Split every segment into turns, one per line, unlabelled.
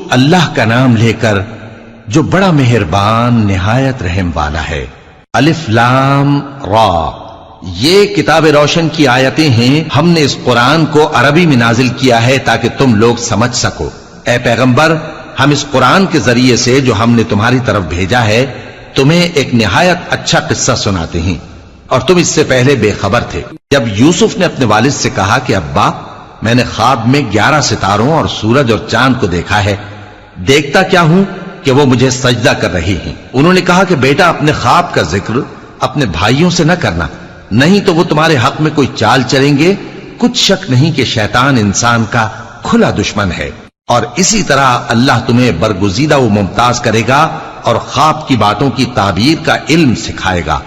اللہ کا نام لے کر جو بڑا مہربان نہایت رحم والا ہے۔ الف لام را، یہ کتاب روشن کی آیتیں ہیں۔ ہم نے اس قرآن کو عربی میں نازل کیا ہے تاکہ تم لوگ سمجھ سکو۔ اے پیغمبر، ہم اس قرآن کے ذریعے سے جو ہم نے تمہاری طرف بھیجا ہے تمہیں ایک نہایت اچھا قصہ سناتے ہیں، اور تم اس سے پہلے بے خبر تھے۔ جب یوسف نے اپنے والد سے کہا کہ ابا، میں نے خواب میں 11 ستاروں اور سورج اور چاند کو دیکھا ہے، دیکھتا کیا ہوں کہ وہ مجھے سجدہ کر رہی ہیں۔ انہوں نے کہا کہ بیٹا، اپنے خواب کا ذکر اپنے بھائیوں سے نہ کرنا، نہیں تو وہ تمہارے حق میں کوئی چال چلیں گے۔ کچھ شک نہیں کہ شیطان انسان کا کھلا دشمن ہے، اور اسی طرح اللہ تمہیں برگزیدہ و ممتاز کرے گا اور خواب کی باتوں کی تعبیر کا علم سکھائے گا،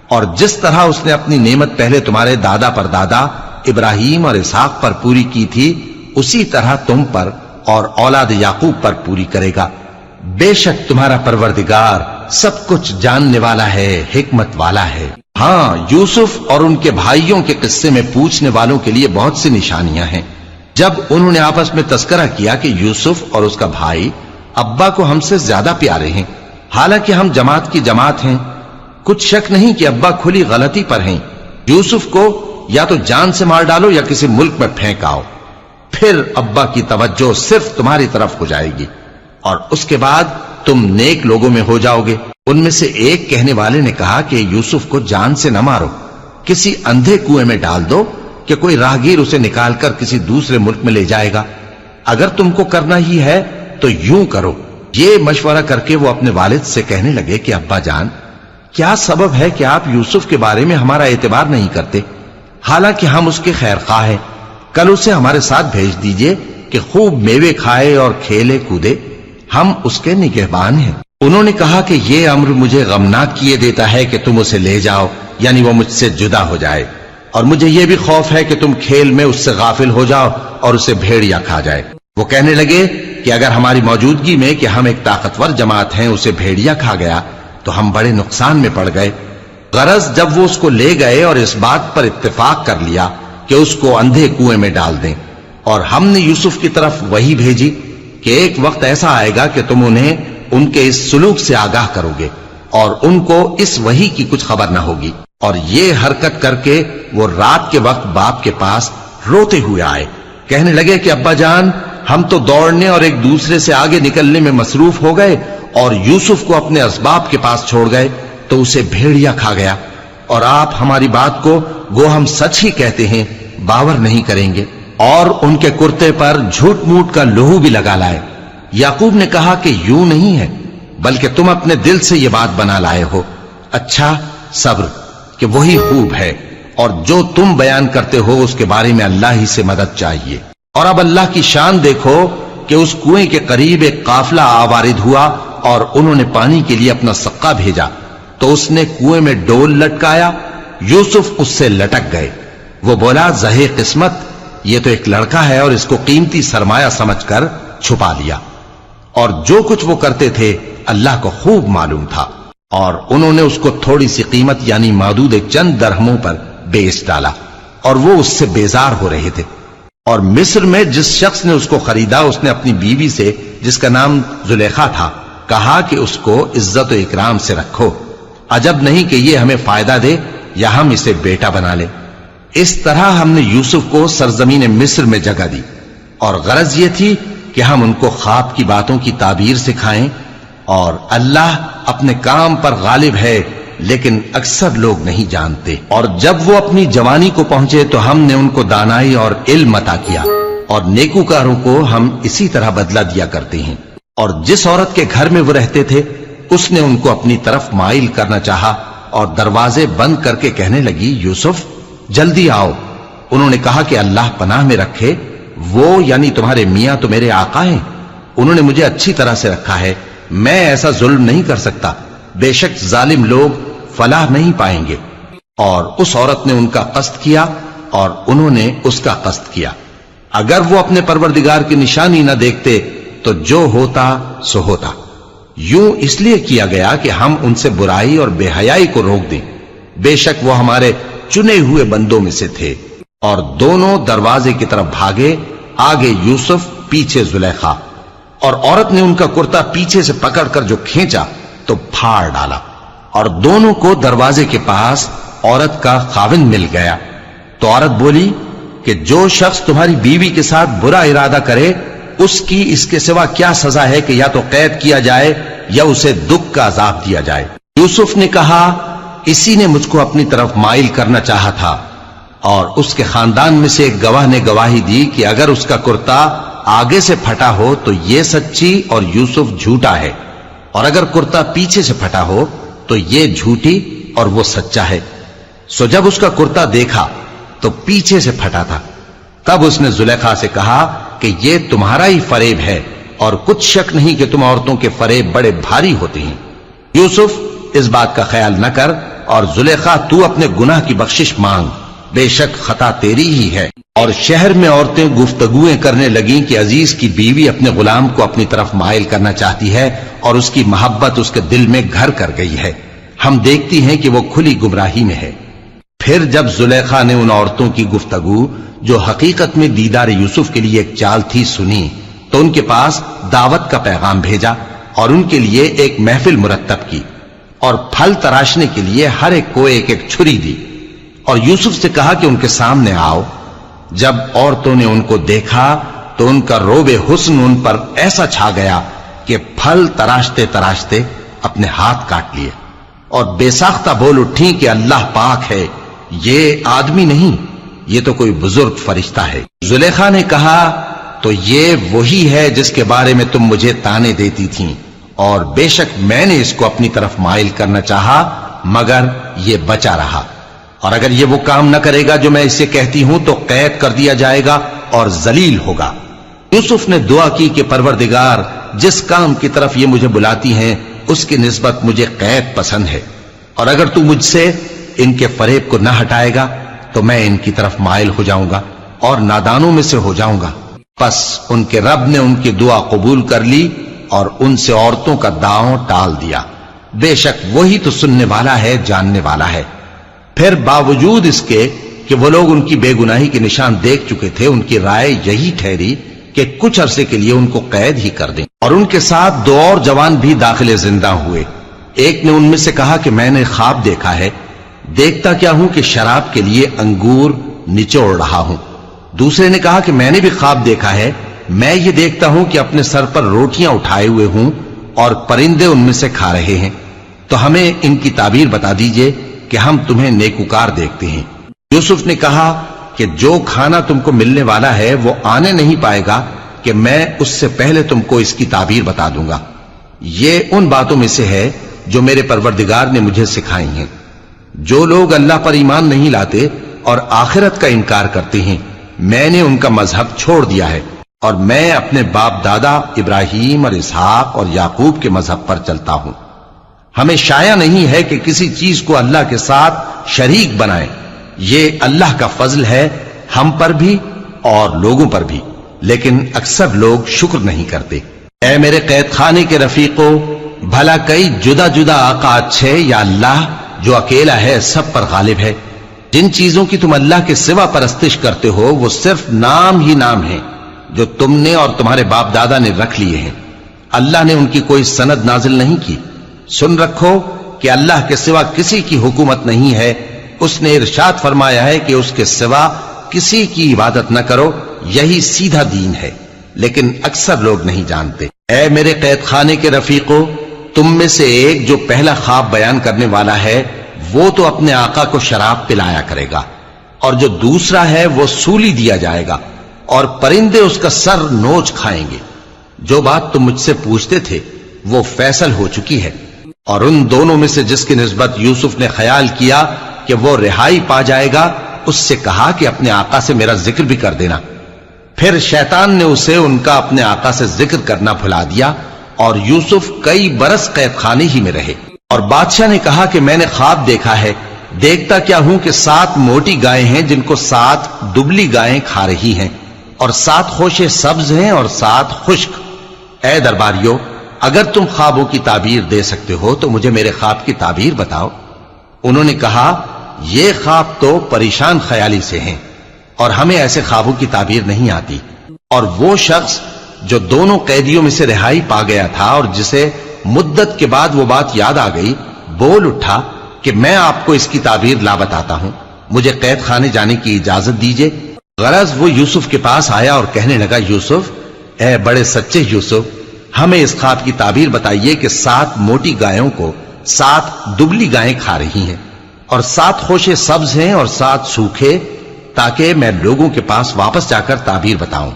اور جس طرح اس نے اپنی نعمت پہلے تمہارے دادا پر دادا ابراہیم اور اسحاق پر پوری کی تھی، اسی طرح تم پر اور اولاد یعقوب پر پوری کرے گا۔ بے شک تمہارا پروردگار سب کچھ جاننے والا ہے، حکمت والا ہے۔ ہاں، یوسف اور ان کے بھائیوں کے قصے میں پوچھنے والوں کے لیے بہت سی نشانیاں ہیں۔ جب انہوں نے آپس میں تذکرہ کیا کہ یوسف اور اس کا بھائی ابا کو ہم سے زیادہ پیارے ہیں، حالانکہ ہم جماعت کی جماعت ہیں، کچھ شک نہیں کہ ابا کھلی غلطی پر ہیں۔ یوسف کو یا تو جان سے مار ڈالو یا کسی ملک میں پھینک آؤ، پھر ابا کی توجہ صرف تمہاری طرف ہو جائے گی، اور اس کے بعد تم نیک لوگوں میں ہو جاؤ گے۔ ان میں سے ایک کہنے والے نے کہا کہ یوسف کو جان سے نہ مارو، کسی اندھے کنویں میں ڈال دو کہ کوئی راہگیر اسے نکال کر کسی دوسرے ملک میں لے جائے گا۔ اگر تم کو کرنا ہی ہے تو یوں کرو۔ یہ مشورہ کر کے وہ اپنے والد سے کہنے لگے کہ ابا جان، کیا سبب ہے کہ آپ یوسف کے بارے میں ہمارا اعتبار نہیں کرتے؟ حالانکہ ہم اس کے خیر خواہ ہیں، کل اسے ہمارے ساتھ بھیج دیجئے کہ خوب میوے کھائے اور کھیلے کودے، ہم اس کے نگہبان ہیں۔ انہوں نے کہا کہ یہ امر مجھے غمناک کیے دیتا ہے کہ تم اسے لے جاؤ، یعنی وہ مجھ سے جدا ہو جائے، اور مجھے یہ بھی خوف ہے کہ تم کھیل میں اس سے غافل ہو جاؤ اور اسے بھیڑیا کھا جائے۔ وہ کہنے لگے کہ اگر ہماری موجودگی میں کہ ہم ایک طاقتور جماعت ہیں اسے بھیڑیا کھا گیا تو ہم بڑے نقصان میں پڑ گئے۔ غرض جب وہ اس کو لے گئے اور اس بات پر اتفاق کر لیا کہ اس کو اندھے کنویں میں ڈال دیں، اور ہم نے یوسف کی طرف وحی بھیجی کہ ایک وقت ایسا آئے گا کہ تم انہیں ان کے اس سلوک سے آگاہ کرو گے، اور ان کو اس وحی کی کچھ خبر نہ ہوگی۔ اور یہ حرکت کر کے وہ رات کے وقت باپ کے پاس روتے ہوئے آئے، کہنے لگے کہ ابا جان، ہم تو دوڑنے اور ایک دوسرے سے آگے نکلنے میں مصروف ہو گئے اور یوسف کو اپنے اسباب کے پاس چھوڑ گئے تو اسے بھیڑیا کھا گیا، اور آپ ہماری بات کو گو ہم سچ ہی کہتے ہیں باور نہیں کریں گے۔ اور ان کے کرتے پر جھوٹ موٹ کا لہو بھی لگا لائے۔ یعقوب نے کہا کہ یوں نہیں ہے، بلکہ تم اپنے دل سے یہ بات بنا لائے ہو۔ اچھا، صبر کہ وہی خوب ہے، اور جو تم بیان کرتے ہو اس کے بارے میں اللہ ہی سے مدد چاہیے۔ اور اب اللہ کی شان دیکھو کہ اس کنویں کے قریب ایک قافلہ آوارد ہوا اور انہوں نے پانی کے لیے اپنا سقا بھیجا، تو اس نے کنویں میں ڈول لٹکایا، یوسف اس سے لٹک گئے۔ وہ بولا، زہے قسمت، یہ تو ایک لڑکا ہے، اور اس کو قیمتی سرمایہ سمجھ کر چھپا لیا۔ اور جو کچھ وہ کرتے تھے اللہ کو خوب معلوم تھا، اور انہوں نے اس کو تھوڑی سی قیمت یعنی معدود چند درہموں پر بیچ ڈالا، اور وہ اس سے بیزار ہو رہے تھے۔ اور مصر میں جس شخص نے اس کو خریدا اس نے اپنی بیوی سے جس کا نام زلیخا تھا کہا کہ اس کو عزت و اکرام سے رکھو، عجب نہیں کہ یہ ہمیں فائدہ دے یا ہم اسے بیٹا بنا لیں۔ اس طرح ہم نے یوسف کو سرزمین مصر میں جگہ دی، اور غرض یہ تھی کہ ہم ان کو خواب کی باتوں کی تعبیر سکھائیں، اور اللہ اپنے کام پر غالب ہے لیکن اکثر لوگ نہیں جانتے۔ اور جب وہ اپنی جوانی کو پہنچے تو ہم نے ان کو دانائی اور علم عطا کیا، اور نیکوکاروں کو ہم اسی طرح بدلہ دیا کرتے ہیں۔ اور جس عورت کے گھر میں وہ رہتے تھے اس نے ان کو اپنی طرف مائل کرنا چاہا، اور دروازے بند کر کے کہنے لگی، یوسف جلدی آؤ۔ انہوں نے کہا کہ اللہ پناہ میں رکھے، وہ یعنی تمہارے میاں تو میرے آقا ہیں، انہوں نے مجھے اچھی طرح سے رکھا ہے، میں ایسا ظلم نہیں کر سکتا، بے شک ظالم لوگ فلاح نہیں پائیں گے۔ اور اس عورت نے ان کا قصد کیا اور انہوں نے اس کا قصد کیا۔ اگر وہ اپنے پروردگار کی نشانی نہ دیکھتے تو جو ہوتا سو ہوتا۔ یوں اس لیے کیا گیا کہ ہم ان سے برائی اور بے حیائی کو روک دیں، بے شک وہ ہمارے چنے ہوئے بندوں میں سے تھے۔ اور دونوں دروازے کی طرف بھاگے، آگے یوسف پیچھے زلیخا۔ اور عورت نے ان کا کرتا پیچھے سے پکڑ کر جو کھینچا تو پھاڑ ڈالا، اور دونوں کو دروازے کے پاس عورت کا خاوند مل گیا۔ تو عورت بولی کہ جو شخص تمہاری بیوی کے ساتھ برا ارادہ کرے اس کی اس کے سوا کیا سزا ہے کہ یا تو قید کیا جائے یا اسے دکھ کا عذاب دیا جائے۔ یوسف نے کہا اسی نے مجھ کو اپنی طرف مائل کرنا چاہا تھا، اور اس کے خاندان میں سے ایک گواہ نے گواہی دی کہ اگر اس کا کرتا آگے سے پھٹا ہو تو یہ سچی اور یوسف جھوٹا ہے، اور اگر کرتا پیچھے سے پھٹا ہو تو یہ جھوٹی اور وہ سچا ہے۔ سو جب اس کا کرتا دیکھا تو پیچھے سے پھٹا تھا، تب اس نے زلیخا سے کہا کہ یہ تمہارا ہی فریب ہے، اور کچھ شک نہیں کہ تم عورتوں کے فریب بڑے بھاری ہوتے ہیں۔ یوسف اس بات کا خیال نہ کر، اور زلیخا تو اپنے گناہ کی بخشش مانگ، بے شک خطا تیری ہی ہے۔ اور شہر میں عورتیں گفتگویں کرنے لگیں کہ عزیز کی بیوی اپنے غلام کو اپنی طرف مائل کرنا چاہتی ہے اور اس کی محبت اس کے دل میں گھر کر گئی ہے، ہم دیکھتی ہیں کہ وہ کھلی گمراہی میں ہے۔ پھر جب زلیخا نے ان عورتوں کی گفتگو جو حقیقت میں دیدار یوسف کے لیے ایک چال تھی سنی، تو ان کے پاس دعوت کا پیغام بھیجا اور ان کے لیے ایک محفل مرتب کی، اور پھل تراشنے کے لیے ہر ایک کو ایک ایک چھری دی، اور یوسف سے کہا کہ ان کے سامنے آؤ۔ جب عورتوں نے ان کو دیکھا تو ان کا روب حسن ان پر ایسا چھا گیا کہ پھل تراشتے تراشتے اپنے ہاتھ کاٹ لیے، اور بے ساختہ بول اٹھی کہ اللہ پاک ہے، یہ آدمی نہیں، یہ تو کوئی بزرگ فرشتہ ہے۔ زلیخا نے کہا تو یہ وہی ہے جس کے بارے میں تم مجھے تانے دیتی تھیں، اور بے شک میں نے اس کو اپنی طرف مائل کرنا چاہا مگر یہ بچا رہا، اور اگر یہ وہ کام نہ کرے گا جو میں اسے کہتی ہوں تو قید کر دیا جائے گا اور ذلیل ہوگا۔ یوسف نے دعا کی کہ پروردگار جس کام کی طرف یہ مجھے بلاتی ہیں اس کی نسبت مجھے قید پسند ہے، اور اگر تو مجھ سے ان کے فریب کو نہ ہٹائے گا تو میں ان کی طرف مائل ہو جاؤں گا اور نادانوں میں سے ہو جاؤں گا۔ پس ان کے رب نے ان کی دعا قبول کر لی اور ان سے عورتوں کا داؤں ٹال دیا، بے شک وہی تو سننے والا ہے، جاننے والا ہے۔ پھر باوجود اس کے کہ وہ لوگ ان کی بے گناہی کے نشان دیکھ چکے تھے، ان کی رائے یہی ٹھہری کہ کچھ عرصے کے لیے ان کو قید ہی کر دیں، اور ان کے ساتھ دو اور جوان بھی داخل زندہ ہوئے۔ ایک نے ان میں سے کہا کہ میں نے خواب دیکھا ہے، دیکھتا کیا ہوں کہ شراب کے لیے انگور نچوڑ رہا ہوں۔ دوسرے نے کہا کہ میں نے بھی خواب دیکھا ہے، میں یہ دیکھتا ہوں کہ اپنے سر پر روٹیاں اٹھائے ہوئے ہوں اور پرندے ان میں سے کھا رہے ہیں، تو ہمیں ان کی تعبیر بتا دیجئے کہ ہم تمہیں نیکوکار دیکھتے ہیں۔ یوسف نے کہا کہ جو کھانا تم کو ملنے والا ہے وہ آنے نہیں پائے گا کہ میں اس سے پہلے تم کو اس کی تعبیر بتا دوں گا۔ یہ ان باتوں میں سے ہے جو میرے پروردگار نے مجھے سکھائی ہیں۔ جو لوگ اللہ پر ایمان نہیں لاتے اور آخرت کا انکار کرتے ہیں، میں نے ان کا مذہب چھوڑ دیا ہے، اور میں اپنے باپ دادا ابراہیم اور اسحاق اور یعقوب کے مذہب پر چلتا ہوں۔ ہمیں شایع نہیں ہے کہ کسی چیز کو اللہ کے ساتھ شریک بنائیں، یہ اللہ کا فضل ہے ہم پر بھی اور لوگوں پر بھی، لیکن اکثر لوگ شکر نہیں کرتے۔ اے میرے قید خانے کے رفیقوں، بھلا کئی جدا جدا آقا اچھے یا اللہ جو اکیلا ہے سب پر غالب ہے؟ جن چیزوں کی تم اللہ کے سوا پرستش کرتے ہو وہ صرف نام ہی نام ہیں جو تم نے اور تمہارے باپ دادا نے رکھ لیے ہیں، اللہ نے ان کی کوئی سند نازل نہیں کی۔ سن رکھو کہ اللہ کے سوا کسی کی حکومت نہیں ہے، اس نے ارشاد فرمایا ہے کہ اس کے سوا کسی کی عبادت نہ کرو، یہی سیدھا دین ہے، لیکن اکثر لوگ نہیں جانتے۔ اے میرے قید خانے کے رفیقوں، تم میں سے ایک جو پہلا خواب بیان کرنے والا ہے وہ تو اپنے آقا کو شراب پلایا کرے گا، اور جو دوسرا ہے وہ سولی دیا جائے گا اور پرندے اس کا سر نوچ کھائیں گے۔ جو بات تم مجھ سے پوچھتے تھے وہ فیصل ہو چکی ہے، اور ان دونوں میں سے جس کی نسبت یوسف نے خیال کیا کہ وہ رہائی پا جائے گا، اس سے کہا کہ اپنے آقا سے میرا ذکر بھی کر دینا۔ پھر شیطان نے اسے ان کا اپنے آقا سے ذکر کرنا بھلا دیا، اور یوسف کئی برس قید خانے ہی میں رہے۔ اور بادشاہ نے کہا کہ میں نے خواب دیکھا ہے، دیکھتا کیا ہوں کہ 7 موٹی گائیں ہیں جن کو 7 دبلی گائیں کھا رہی ہیں، اور 7 خوشے سبز ہیں اور 7 خشک۔ اے درباریو، اگر تم خوابوں کی تعبیر دے سکتے ہو تو مجھے میرے خواب کی تعبیر بتاؤ۔ انہوں نے کہا یہ خواب تو پریشان خیالی سے ہیں، اور ہمیں ایسے خوابوں کی تعبیر نہیں آتی۔ اور وہ شخص جو دونوں قیدیوں میں سے رہائی پا گیا تھا اور جسے مدت کے بعد وہ بات یاد آ گئی، بول اٹھا کہ میں آپ کو اس کی تعبیر لا بتاتا ہوں، مجھے قید خانے جانے کی اجازت دیجئے۔ غرض وہ یوسف کے پاس آیا اور کہنے لگا، یوسف، اے بڑے سچے یوسف، ہمیں اس خواب کی تعبیر بتائیے کہ 7 موٹی گایوں کو 7 دبلی گائیں کھا رہی ہیں، اور 7 خوشے سبز ہیں اور 7 سوکھے، تاکہ میں لوگوں کے پاس واپس جا کر تعبیر بتاؤں۔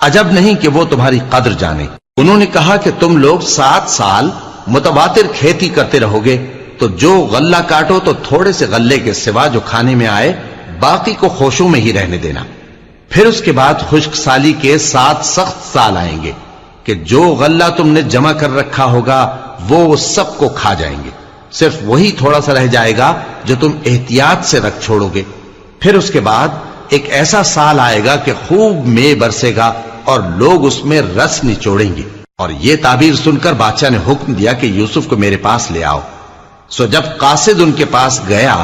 عجب نہیں کہ وہ تمہاری قدر جانے۔ انہوں نے کہا کہ تم لوگ 7 سال متواتر کھیتی کرتے رہو گے، تو جو غلہ کاٹو تو تھوڑے سے غلے کے سوا جو کھانے میں آئے باقی کو خوشوں میں ہی رہنے دینا۔ پھر اس کے بعد خشک سالی کے 7 سخت سال آئیں گے کہ جو غلہ تم نے جمع کر رکھا ہوگا وہ سب کو کھا جائیں گے، صرف وہی تھوڑا سا رہ جائے گا جو تم احتیاط سے رکھ چھوڑو گے۔ پھر اس کے بعد ایک ایسا سال آئے گا کہ خوب مے برسے گا اور لوگ اس میں رس نچوڑیں گے۔ اور یہ تعبیر سن کر بادشاہ نے حکم دیا کہ یوسف کو میرے پاس لے آؤ۔ سو جب قاصد ان کے پاس گیا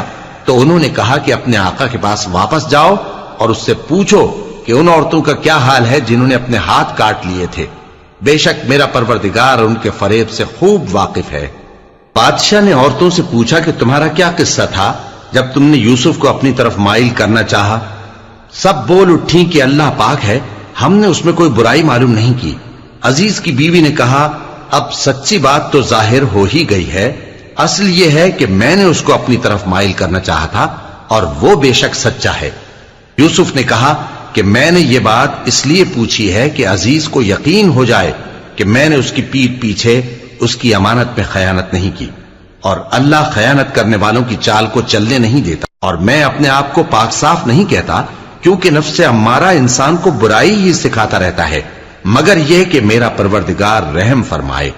تو انہوں نے کہا کہ اپنے آقا کے پاس واپس جاؤ اور اس سے پوچھو کہ ان عورتوں کا کیا حال ہے جنہوں نے اپنے ہاتھ کاٹ لیے تھے، بے شک میرا پروردگار ان کے فریب سے خوب واقف ہے۔ بادشاہ نے عورتوں سے پوچھا کہ تمہارا کیا قصہ تھا جب تم نے یوسف کو اپنی طرف مائل کرنا چاہا؟ سب بول اٹھیں کہ اللہ پاک ہے، ہم نے اس میں کوئی برائی معلوم نہیں کی۔ عزیز کی بیوی نے کہا، اب سچی بات تو ظاہر ہو ہی گئی ہے، اصل یہ ہے کہ میں نے اس کو اپنی طرف مائل کرنا چاہا تھا اور وہ بے شک سچا ہے۔ یوسف نے کہا کہ میں نے یہ بات اس لیے پوچھی ہے کہ عزیز کو یقین ہو جائے کہ میں نے اس کی پیٹھ پیچھے اس کی امانت میں خیانت نہیں کی، اور اللہ خیانت کرنے والوں کی چال کو چلنے نہیں دیتا، اور میں اپنے آپ کو پاک صاف نہیں کہتا، کیونکہ نفس امارہ انسان کو برائی ہی سکھاتا رہتا ہے، مگر یہ کہ میرا پروردگار رحم فرمائے،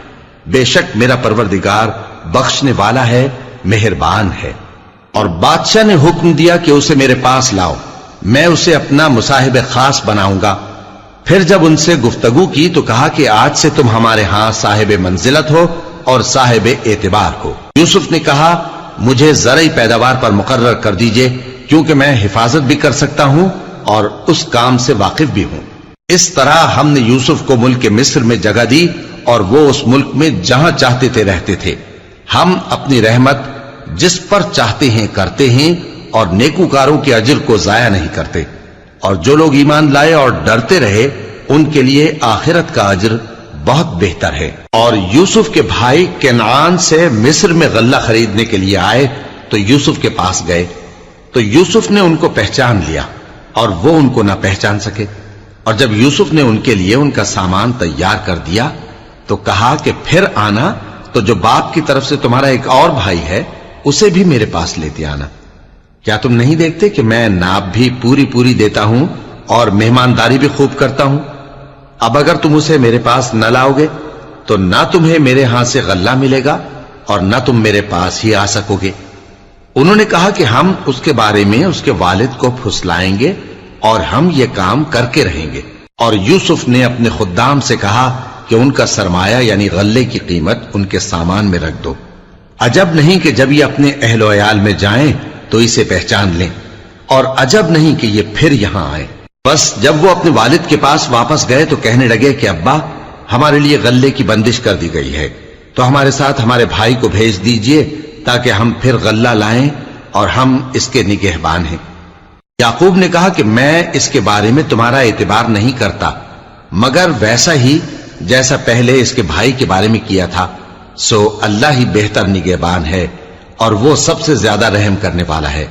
بے شک میرا پروردگار بخشنے والا ہے، مہربان ہے۔ اور بادشاہ نے حکم دیا کہ اسے میرے پاس لاؤ، میں اسے اپنا مصاحب خاص بناؤں گا۔ پھر جب ان سے گفتگو کی تو کہا کہ آج سے تم ہمارے ہاں صاحب منزلت ہو اور صاحب اعتبار ہو۔ یوسف نے کہا، مجھے زرعی پیداوار پر مقرر کر دیجئے، کیونکہ میں حفاظت بھی کر سکتا ہوں اور اس کام سے واقف بھی ہوں۔ اس طرح ہم نے یوسف کو ملک مصر میں جگہ دی اور وہ اس ملک میں جہاں چاہتے تھے رہتے تھے۔ ہم اپنی رحمت جس پر چاہتے ہیں کرتے ہیں اور نیکوکاروں کے اجر کو ضائع نہیں کرتے، اور جو لوگ ایمان لائے اور ڈرتے رہے ان کے لیے آخرت کا اجر بہت بہتر ہے۔ اور یوسف کے بھائی کنعان سے مصر میں غلہ خریدنے کے لیے آئے تو یوسف کے پاس گئے، تو یوسف نے ان کو پہچان لیا اور وہ ان کو نہ پہچان سکے۔ اور جب یوسف نے ان کے لیے ان کا سامان تیار کر دیا تو کہا کہ پھر آنا تو جو باپ کی طرف سے تمہارا ایک اور بھائی ہے اسے بھی میرے پاس لیتے آنا۔ کیا تم نہیں دیکھتے کہ میں ناب بھی پوری پوری دیتا ہوں اور مہمانداری بھی خوب کرتا ہوں؟ اب اگر تم اسے میرے پاس نہ لاؤ گے تو نہ تمہیں میرے ہاں سے غلہ ملے گا اور نہ تم میرے پاس ہی آ سکو گے۔ انہوں نے کہا کہ ہم اس کے بارے میں اس کے والد کو پھسلائیں گے اور ہم یہ کام کر کے رہیں گے۔ اور یوسف نے اپنے خدام سے کہا کہ ان کا سرمایہ یعنی غلے کی قیمت ان کے سامان میں رکھ دو۔ عجب نہیں کہ جب یہ اپنے اہل و عیال میں جائیں تو اسے پہچان لیں، اور عجب نہیں کہ یہ پھر یہاں آئے۔ بس جب وہ اپنے والد کے پاس واپس گئے تو کہنے لگے کہ ابا، ہمارے لیے غلے کی بندش کر دی گئی ہے، تو ہمارے ساتھ ہمارے بھائی کو بھیج دیجئے تاکہ ہم پھر غلہ لائیں اور ہم اس کے نگہبان ہیں۔ یعقوب نے کہا کہ میں اس کے بارے میں تمہارا اعتبار نہیں کرتا، مگر ویسا ہی جیسا پہلے اس کے بھائی کے بارے میں کیا تھا، سو اللہ ہی بہتر نگہبان ہے اور وہ سب سے زیادہ رحم کرنے والا ہے۔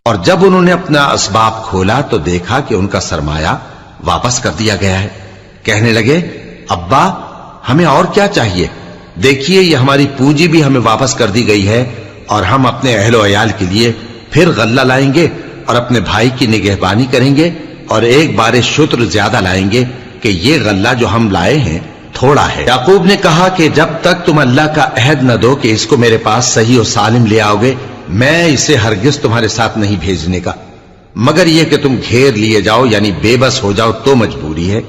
اور جب انہوں نے اپنا اسباب کھولا تو دیکھا کہ ان کا سرمایہ واپس کر دیا گیا ہے۔ کہنے لگے، ابا ہمیں اور کیا چاہیے؟ دیکھیے یہ ہماری پونجی بھی ہمیں واپس کر دی گئی ہے، اور ہم اپنے اہل و عیال کے لیے پھر غلہ لائیں گے اور اپنے بھائی کی نگہبانی کریں گے، اور ایک بار شتر زیادہ لائیں گے کہ یہ غلہ جو ہم لائے ہیں تھوڑا ہے۔ یعقوب نے کہا کہ جب تک تم اللہ کا عہد نہ دو کہ اس کو میرے پاس صحیح و سالم لے آؤ گے، میں اسے ہرگز تمہارے ساتھ نہیں بھیجنے کا، مگر یہ کہ تم گھیر لیے جاؤ یعنی بے بس ہو جاؤ تو مجبوری ہے۔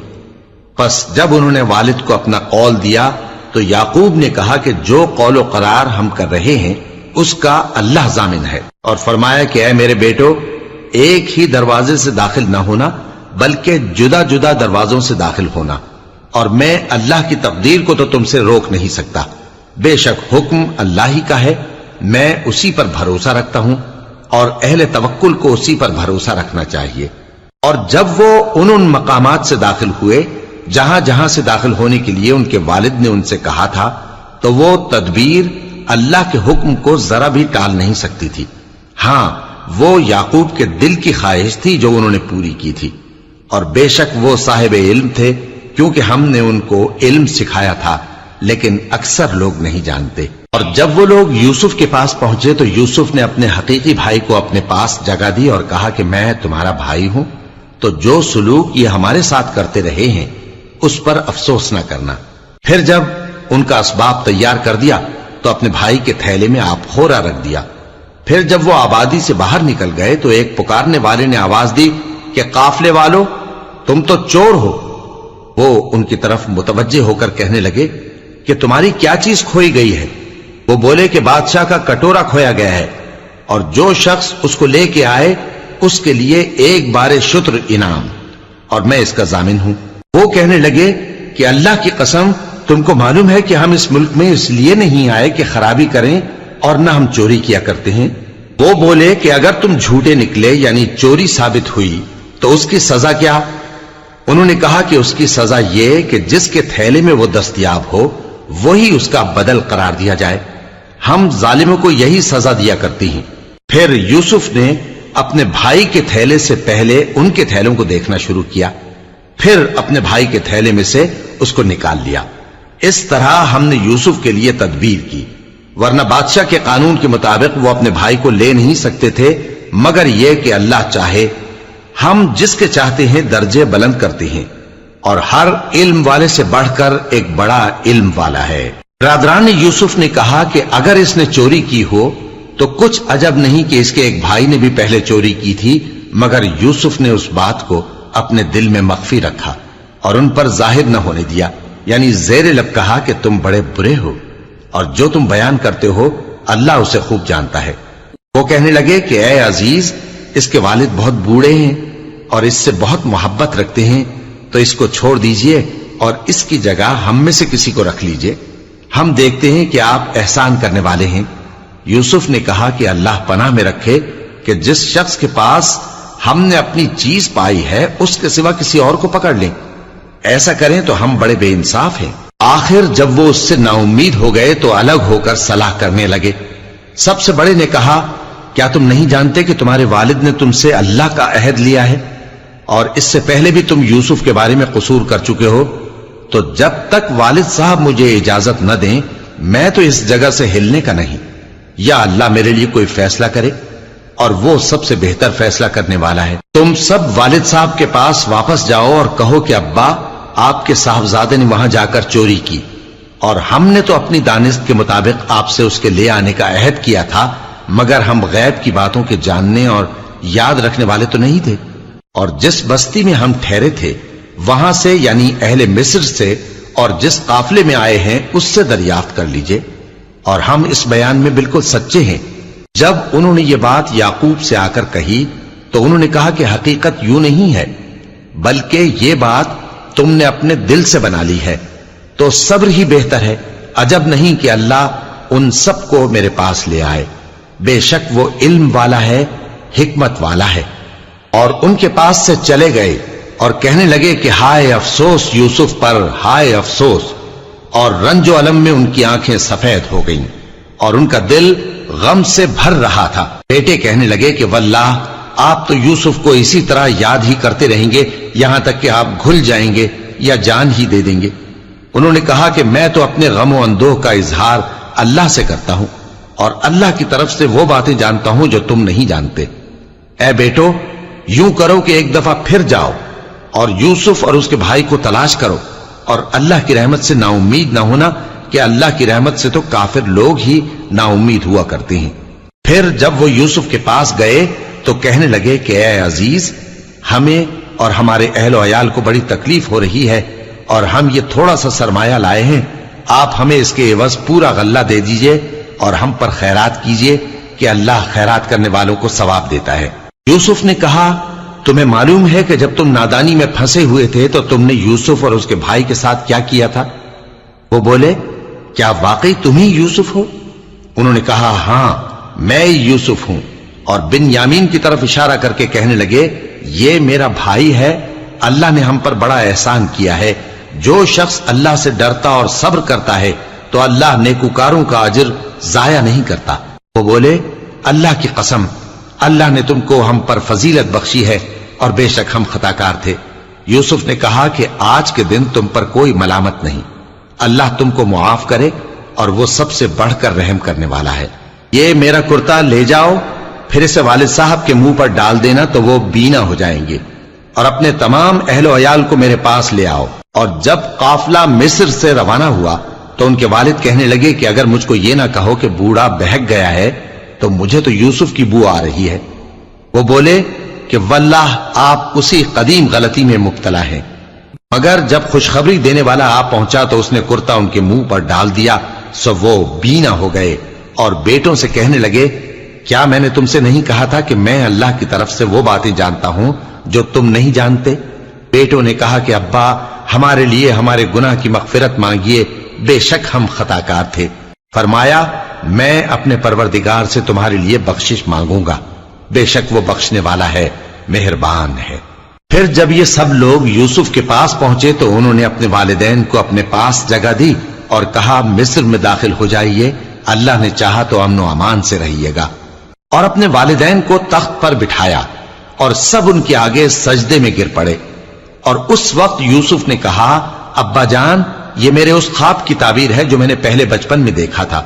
پس جب انہوں نے والد کو اپنا قول دیا تو یعقوب نے کہا کہ جو قول و قرار ہم کر رہے ہیں اس کا اللہ ضامن ہے، اور فرمایا کہ اے میرے بیٹو، ایک ہی دروازے سے داخل نہ ہونا بلکہ جدا جدا دروازوں سے داخل ہونا، اور میں اللہ کی تقدیر کو تو تم سے روک نہیں سکتا. بے شک حکم اللہ ہی کا ہے، میں اسی پر بھروسہ رکھتا ہوں اور اہل توکل کو اسی پر بھروسہ رکھنا چاہیے. اور جب وہ ان مقامات سے داخل ہوئے جہاں جہاں سے داخل ہونے کے لیے ان کے والد نے ان سے کہا تھا، تو وہ تدبیر اللہ کے حکم کو ذرا بھی ٹال نہیں سکتی تھی. ہاں، وہ یعقوب کے دل کی خواہش تھی جو انہوں نے پوری کی تھی، اور بے شک وہ صاحب علم تھے کیونکہ ہم نے ان کو علم سکھایا تھا، لیکن اکثر لوگ نہیں جانتے. اور جب وہ لوگ یوسف کے پاس پہنچے تو یوسف نے اپنے حقیقی بھائی کو اپنے پاس جگہ دی اور کہا کہ میں تمہارا بھائی ہوں، تو جو سلوک یہ ہمارے ساتھ کرتے رہے ہیں اس پر افسوس نہ کرنا. پھر جب ان کا اسباب تیار کر دیا تو اپنے بھائی کے تھیلے میں آپ خورا رکھ دیا. پھر جب وہ آبادی سے باہر نکل گئے تو ایک پکارنے والے نے آواز دی کہ قافلے والو، تم تو چور ہو. وہ ان کی طرف متوجہ ہو کر کہنے لگے کہ تمہاری کیا چیز کھوئی گئی ہے؟ وہ بولے کہ بادشاہ کا کٹورا کھویا گیا ہے، اور جو شخص اس کو لے کے آئے اس کے لیے ایک بار شتر انعام، اور میں اس کا ضامن ہوں. وہ کہنے لگے کہ اللہ کی قسم، تم کو معلوم ہے کہ ہم اس ملک میں اس لیے نہیں آئے کہ خرابی کریں اور نہ ہم چوری کیا کرتے ہیں. وہ بولے کہ اگر تم جھوٹے نکلے یعنی چوری ثابت ہوئی تو اس کی سزا کیا؟ انہوں نے کہا کہ اس کی سزا یہ کہ جس کے تھیلے میں وہ دستیاب ہو وہی اس کا بدل قرار دیا جائے. ہم ظالموں کو یہی سزا دیا کرتی ہیں. پھر یوسف نے اپنے بھائی کے تھیلے سے پہلے ان کے تھیلوں کو دیکھنا شروع کیا، پھر اپنے بھائی کے تھیلے میں سے اس کو نکال لیا. اس طرح ہم نے یوسف کے لیے تدبیر کی، ورنہ بادشاہ کے قانون کے مطابق وہ اپنے بھائی کو لے نہیں سکتے تھے مگر یہ کہ اللہ چاہے. ہم جس کے چاہتے ہیں درجے بلند کرتے ہیں، اور ہر علم والے سے بڑھ کر ایک بڑا علم والا ہے. برادران یوسف نے کہا کہ اگر اس نے چوری کی ہو تو کچھ عجب نہیں کہ اس کے ایک بھائی نے بھی پہلے چوری کی تھی، مگر یوسف نے اس بات کو اپنے دل میں مخفی رکھا اور ان پر ظاہر نہ ہونے دیا. یعنی زیر لب کہا کہ تم بڑے برے ہو اور جو تم بیان کرتے ہو اللہ اسے خوب جانتا ہے. وہ کہنے لگے کہ اے عزیز، اس کے والد بہت بوڑھے ہیں اور اس سے بہت محبت رکھتے ہیں، تو اس کو چھوڑ دیجئے اور اس کی جگہ ہم میں سے کسی کو رکھ لیجئے، ہم دیکھتے ہیں کہ آپ احسان کرنے والے ہیں. یوسف نے کہا کہ اللہ پناہ میں رکھے کہ جس شخص کے پاس ہم نے اپنی چیز پائی ہے اس کے سوا کسی اور کو پکڑ لیں. ایسا کریں تو ہم بڑے بے انصاف ہیں. آخر جب وہ اس سے نا امید ہو گئے تو الگ ہو کر صلاح کرنے لگے. سب سے بڑے نے کہا کیا تم نہیں جانتے کہ تمہارے والد نے تم سے اللہ کا عہد لیا ہے اور اس سے پہلے بھی تم یوسف کے بارے میں قصور کر چکے ہو؟ تو جب تک والد صاحب مجھے اجازت نہ دیں میں تو اس جگہ سے ہلنے کا نہیں. یا اللہ میرے لیے کوئی فیصلہ کرے، اور وہ سب سے بہتر فیصلہ کرنے والا ہے. تم سب والد صاحب کے پاس واپس جاؤ اور کہو کہ ابا، آپ کے صاحبزادے نے وہاں جا کر چوری کی، اور ہم نے تو اپنی دانست کے مطابق آپ سے اس کے لے آنے کا عہد کیا تھا، مگر ہم غیب کی باتوں کے جاننے اور یاد رکھنے والے تو نہیں تھے. اور جس بستی میں ہم ٹھہرے تھے وہاں سے یعنی اہل مصر سے اور جس قافلے میں آئے ہیں اس سے دریافت کر لیجئے، اور ہم اس بیان میں بالکل سچے ہیں. جب انہوں نے یہ بات یعقوب سے آ کر کہی تو انہوں نے کہا کہ حقیقت یوں نہیں ہے، بلکہ یہ بات تم نے اپنے دل سے بنا لی ہے، تو صبر ہی بہتر ہے. عجب نہیں کہ اللہ ان سب کو میرے پاس لے آئے، بے شک وہ علم والا ہے، حکمت والا ہے. اور ان کے پاس سے چلے گئے اور کہنے لگے کہ ہائے افسوس یوسف پر، ہائے افسوس. اور رنج و الم میں ان کی آنکھیں سفید ہو گئیں اور ان کا دل غم سے بھر رہا تھا. بیٹے کہنے لگے کہ واللہ آپ تو یوسف کو اسی طرح یاد ہی کرتے رہیں گے یہاں تک کہ آپ گھل جائیں گے یا جان ہی دے دیں گے. انہوں نے کہا کہ میں تو اپنے غم و اندوہ کا اظہار اللہ سے کرتا ہوں اور اللہ کی طرف سے وہ باتیں جانتا ہوں جو تم نہیں جانتے. اے بیٹو، یوں کرو کہ ایک دفعہ پھر جاؤ اور یوسف اور اس کے بھائی کو تلاش کرو، اور اللہ کی رحمت سے نا امید نہ ہونا کہ اللہ کی رحمت سے تو کافر لوگ ہی نا امید ہوا کرتے ہیں. پھر جب وہ یوسف کے پاس گئے تو کہنے لگے کہ اے عزیز، ہمیں اور ہمارے اہل و عیال کو بڑی تکلیف ہو رہی ہے اور ہم یہ تھوڑا سا سرمایہ لائے ہیں، آپ ہمیں اس کے عوض پورا غلہ دے دیجئے اور ہم پر خیرات کیجئے کہ اللہ خیرات کرنے والوں کو ثواب دیتا ہے. یوسف نے کہا تمہیں معلوم ہے کہ جب تم نادانی میں پھنسے ہوئے تھے تو تم نے یوسف اور اس کے بھائی کے ساتھ کیا کیا تھا؟ وہ بولے کیا واقعی تم ہی یوسف ہو؟ انہوں نے کہا ہاں میں یوسف ہوں، اور بن یامین کی طرف اشارہ کر کے کہنے لگے یہ میرا بھائی ہے، اللہ نے ہم پر بڑا احسان کیا ہے، جو شخص اللہ سے ڈرتا اور صبر کرتا ہے تو اللہ نیکوکاروں کا اجر ضائع نہیں کرتا۔ وہ بولے اللہ کی قسم اللہ نے تم کو ہم پر فضیلت بخشی ہے اور بے شک ہم خطاکار تھے۔ یوسف نے کہا کہ آج کے دن تم پر کوئی ملامت نہیں، اللہ تم کو معاف کرے اور وہ سب سے بڑھ کر رحم کرنے والا ہے۔ یہ میرا کرتا لے جاؤ، پھر اسے والد صاحب کے منہ پر ڈال دینا تو وہ بینا ہو جائیں گے، اور اپنے تمام اہل و عیال کو میرے پاس لے آؤ۔ اور جب قافلہ مصر سے روانہ ہوا تو ان کے والد کہنے لگے کہ اگر مجھ کو یہ نہ کہو کہ بوڑھا بہک گیا ہے تو مجھے تو یوسف کی بو آ رہی ہے۔ وہ بولے کہ واللہ آپ اسی قدیم غلطی میں مبتلا ہیں۔ مگر جب خوشخبری دینے والا آپ پہنچا تو اس نے کرتا ان کے منہ پر ڈال دیا، سو وہ بینا ہو گئے اور بیٹوں سے کہنے لگے کیا میں نے تم سے نہیں کہا تھا کہ میں اللہ کی طرف سے وہ باتیں جانتا ہوں جو تم نہیں جانتے؟ بیٹوں نے کہا کہ ابا ہمارے لیے ہمارے گناہ کی مغفرت مانگیے، بے شک ہم خطاکار تھے۔ فرمایا میں اپنے پروردگار سے تمہارے لیے بخشش مانگوں گا، بے شک وہ بخشنے والا ہے، مہربان ہے۔ پھر جب یہ سب لوگ یوسف کے پاس پہنچے تو انہوں نے اپنے والدین کو اپنے پاس جگہ دی اور کہا مصر میں داخل ہو جائیے، اللہ نے چاہا تو امن و امان سے رہیے گا۔ اور اپنے والدین کو تخت پر بٹھایا اور سب ان کے آگے سجدے میں گر پڑے۔ اور اس وقت یوسف نے کہا ابا جان یہ میرے اس خواب کی تعبیر ہے جو میں نے پہلے بچپن میں دیکھا تھا،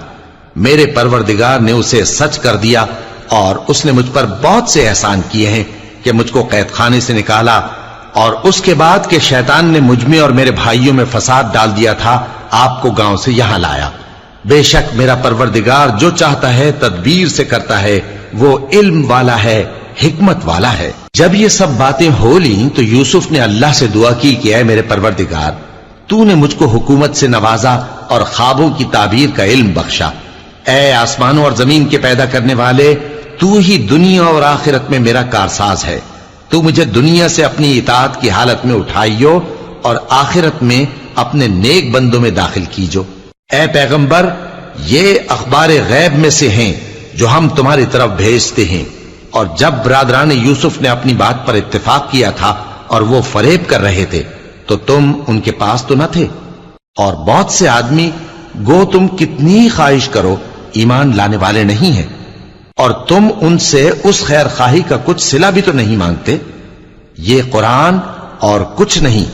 میرے پروردگار نے اسے سچ کر دیا اور اس نے مجھ پر بہت سے احسان کیے ہیں کہ مجھ کو قید خانے سے نکالا، اور اس کے بعد کہ شیطان نے مجھ میں اور میرے بھائیوں میں فساد ڈال دیا تھا آپ کو گاؤں سے یہاں لایا۔ بے شک میرا پروردگار جو چاہتا ہے تدبیر سے کرتا ہے، وہ علم والا ہے، حکمت والا ہے۔ جب یہ سب باتیں ہو لیں تو یوسف نے اللہ سے دعا کی کہ اے میرے پروردگار تو نے مجھ کو حکومت سے نوازا اور خوابوں کی تعبیر کا علم بخشا۔ اے آسمانوں اور زمین کے پیدا کرنے والے، تو ہی دنیا اور آخرت میں میرا کارساز ہے، تو مجھے دنیا سے اپنی اطاعت کی حالت میں اٹھائیو اور آخرت میں اپنے نیک بندوں میں داخل کیجو۔ اے پیغمبر یہ اخبار غیب میں سے ہیں جو ہم تمہاری طرف بھیجتے ہیں۔ اور جب برادران یوسف نے اپنی بات پر اتفاق کیا تھا اور وہ فریب کر رہے تھے تو تم ان کے پاس تو نہ تھے، اور بہت سے آدمی گو تم کتنی خواہش کرو ایمان لانے والے نہیں ہیں، اور تم ان سے اس خیر خواہی کا کچھ صلہ بھی تو نہیں مانگتے۔ یہ قرآن اور کچھ نہیں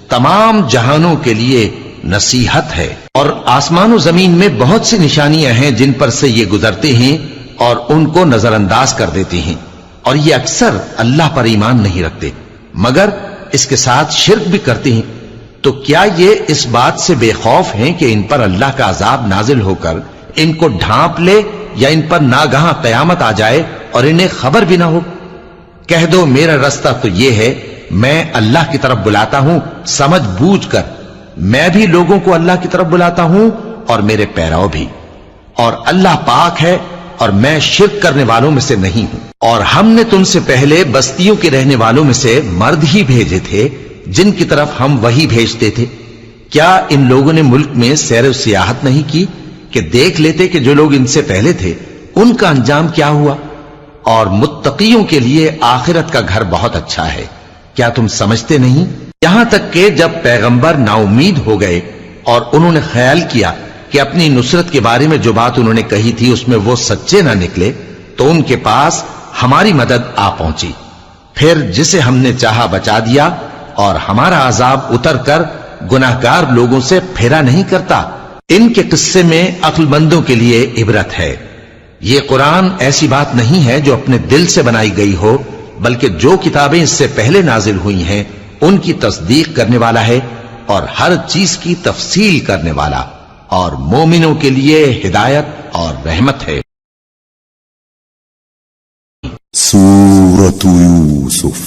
تمام جہانوں کے لیے نصیحت ہے، اور آسمان و زمین میں بہت سی نشانیاں ہیں جن پر سے یہ گزرتے ہیں اور ان کو نظر انداز کر دیتے ہیں، اور یہ اکثر اللہ پر ایمان نہیں رکھتے مگر اس کے ساتھ شرک بھی کرتے ہیں۔ تو کیا یہ اس بات سے بے خوف ہیں کہ ان پر اللہ کا عذاب نازل ہو کر ان کو ڈھانپ لے یا ان پر ناگہاں قیامت آ جائے اور انہیں خبر بھی نہ ہو؟ کہہ دو میرا رستہ تو یہ ہے، میں اللہ کی طرف بلاتا ہوں سمجھ بوجھ کر، میں بھی لوگوں کو اللہ کی طرف بلاتا ہوں اور میرے پیرو بھی، اور اللہ پاک ہے اور میں شرک کرنے والوں میں سے نہیں ہوں۔ اور ہم نے تم سے پہلے بستیوں کے رہنے والوں میں سے مرد ہی بھیجے تھے جن کی طرف ہم وہی بھیجتے تھے۔ کیا ان لوگوں نے ملک میں سیر و سیاحت نہیں کی کہ دیکھ لیتے کہ جو لوگ ان سے پہلے تھے ان کا انجام کیا ہوا؟ اور متقیوں کے لیے آخرت کا گھر بہت اچھا ہے، کیا تم سمجھتے نہیں؟ یہاں تک کہ جب پیغمبر نا امید ہو گئے اور انہوں نے خیال کیا کہ اپنی نصرت کے بارے میں جو بات انہوں نے کہی تھی اس میں وہ سچے نہ نکلے تو ان کے پاس ہماری مدد آ پہنچی، پھر جسے ہم نے چاہا بچا دیا، اور ہمارا عذاب اتر کر گناہگار لوگوں سے پھیرا نہیں کرتا۔ ان کے قصے میں عقل مندوں کے لیے عبرت ہے۔ یہ قرآن ایسی بات نہیں ہے جو اپنے دل سے بنائی گئی ہو، بلکہ جو کتابیں اس سے پہلے نازل ہوئی ہیں ان کی تصدیق کرنے والا ہے اور ہر چیز کی تفصیل کرنے والا، اور مومنوں کے لیے ہدایت اور رحمت ہے۔
سورة يوسف